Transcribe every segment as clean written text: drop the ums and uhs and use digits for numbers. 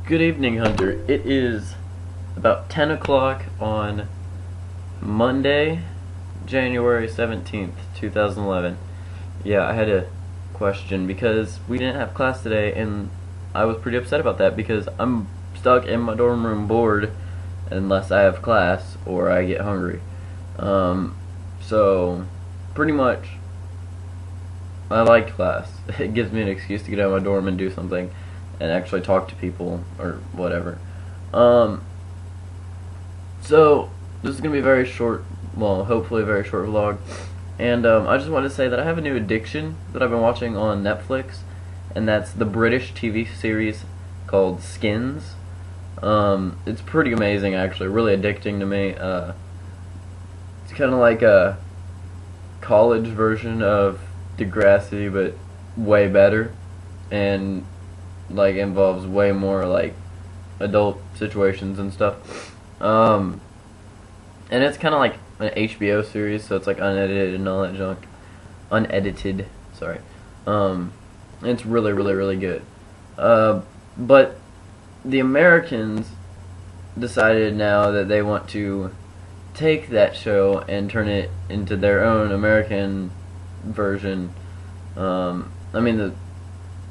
Good evening, Hunter. It is about 10 o'clock on Monday, January 17th, 2011. Yeah, I had a question because we didn't have class today, and I was pretty upset about that because I'm stuck in my dorm room bored unless I have class or I get hungry. So, pretty much, I like class. It gives me an excuse to get out of my dorm and do something and actually talk to people or whatever. Um, so this is gonna be a very short, well, hopefully a very short vlog. And I just want to say that I have a new addiction that I've been watching on Netflix, and that's the British TV series called Skins. It's pretty amazing, actually, really addicting to me. It's kind of like a college version of Degrassi, but way better, and like involves way more like adult situations and stuff. And it's kind of like an HBO series, so it's like unedited and all that junk. Unedited, sorry. It's really, really, really good. But the Americans decided now that they want to take that show and turn it into their own American version. I mean, the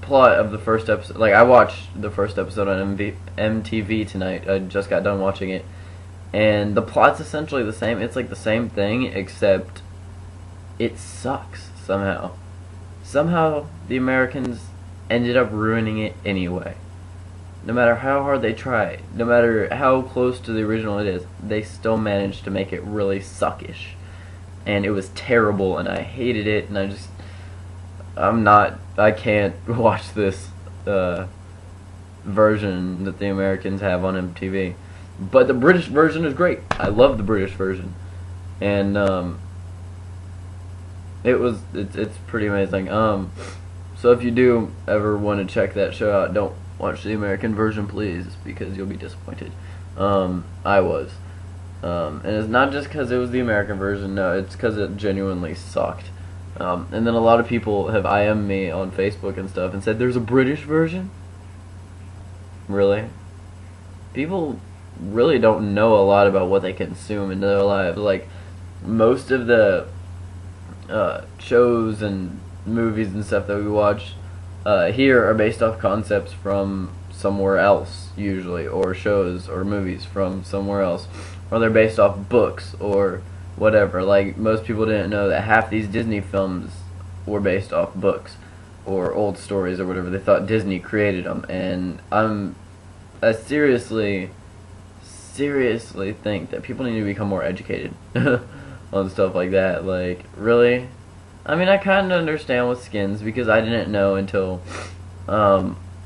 plot of the first episode, like, I watched the first episode on MTV tonight. I just got done watching it, and the plot's essentially the same. It's like the same thing, except it sucks somehow. Somehow the Americans ended up ruining it anyway. No matter how hard they try, no matter how close to the original it is, they still managed to make it really suckish. And it was terrible, and I hated it, and I can't watch this version that the Americans have on MTV. But the British version is great. I love the British version. And it's pretty amazing. So if you do ever want to check that show out, don't watch the American version, please, because you'll be disappointed. I was. And it's not just because it was the American version, no, it's because it genuinely sucked. And then a lot of people have IM'd me on Facebook and stuff and said, there's a British version? Really? People really don't know a lot about what they consume in their lives. Like, most of the shows and movies and stuff that we watch here are based off concepts from somewhere else, usually, or shows or movies from somewhere else, or they're based off books or whatever. Like, most people didn't know that half these Disney films were based off books or old stories or whatever. They thought Disney created them, and I seriously think that people need to become more educated on stuff like that. Like, really? I mean, I kind of understand with Skins because I didn't know until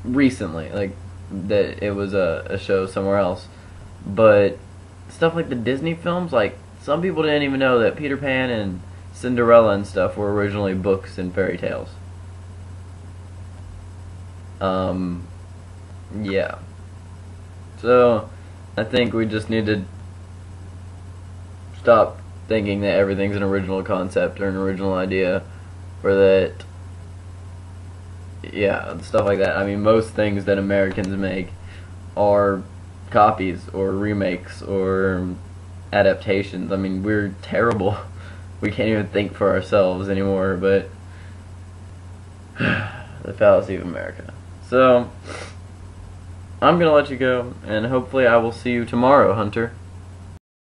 recently, like, that it was a show somewhere else. But stuff like the Disney films, like, some people didn't even know that Peter Pan and Cinderella and stuff were originally books and fairy tales. Yeah. So, I think we just need to stop thinking that everything's an original concept or an original idea, or that, yeah, stuff like that. I mean, most things that Americans make are copies or remakes or adaptations. I mean, we're terrible. We can't even think for ourselves anymore, but the fallacy of America. So, I'm gonna let you go, and hopefully I will see you tomorrow, Hunter.